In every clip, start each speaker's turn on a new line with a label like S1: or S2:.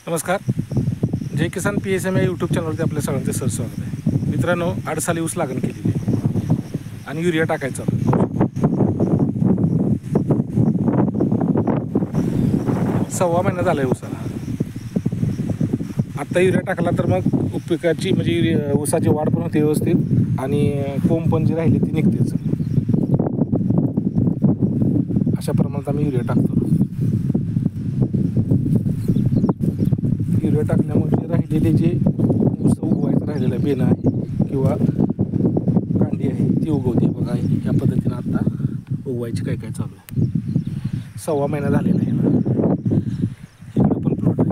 S1: नमस्कार. जय किसान PSM या YouTube चॅनलवरती आपल्या सगळ्यांचं स्वागत आहे. मित्रांनो, 8 साली ऊस लागण केलेली आहे आणि युरिया टाकायचा. सव्वा महिना झाला आहे ऊसाला. आत्ता युरिया टाकला तर मग पिकाची म्हणजे ऊसाची वाढ पण होते व्यवस्थित आणि कोंब पण जी राहिली ती निघतेच. अशा प्रमाणात आम्ही युरिया टाकतो. युरिया टाकल्यामुळे राहिलेले जे ऊस उगवायचं राहिलेलं बेणं आहे किंवा कांडी आहे ती उगवते. बघा, या पद्धतीनं आता उगवायची काय चालू आहे. सव्वा महिना झालेला आहे. इकडं पण प्लॉट आहे.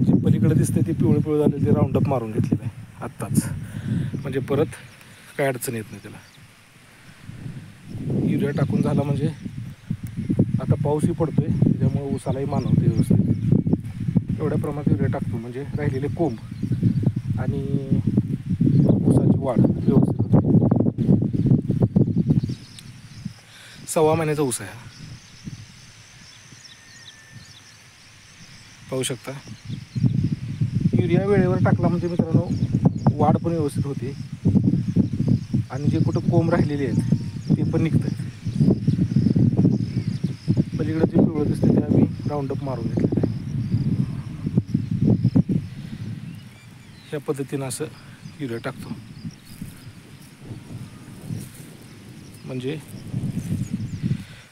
S1: जे पलीकडे दिसते ते पिवळं झालेलं ते राऊंडअप मारून घेतलेलं आहे आत्ताच, म्हणजे परत काय अडचण येत नाही त्याला. युरिया टाकून झाला म्हणजे आता पाऊसही पडतोय, त्याच्यामुळे ऊसालाही मानवते व्यवस्थित. एवढ्या प्रमाणात युरिया टाकतो म्हणजे राहिलेले कोंब आणि ऊसाची वाढ व्यवस्थित होते. सव्वा महिन्याचा ऊस आहे. पाहू शकता. युरिया वेळेवर टाकला म्हणजे मित्रांनो वाढ पण व्यवस्थित होते आणि जे कुठं कोंब राहिलेले आहेत ते पण निघतात. पलीकडे जे पिवळं दिसते ते आम्ही राऊंडअप मारून घेतलेलं आहे. ह्या पद्धतीनं असं युरिया टाकतो म्हणजे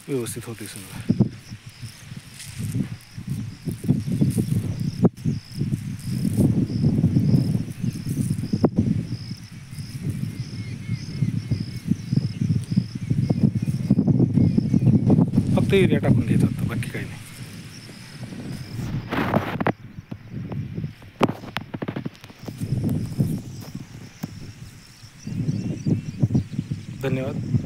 S1: व्यवस्थित होते सगळं. फक्त युरिया टाकून द्यायचा होता, बाकी काही नाही. धन्यवाद.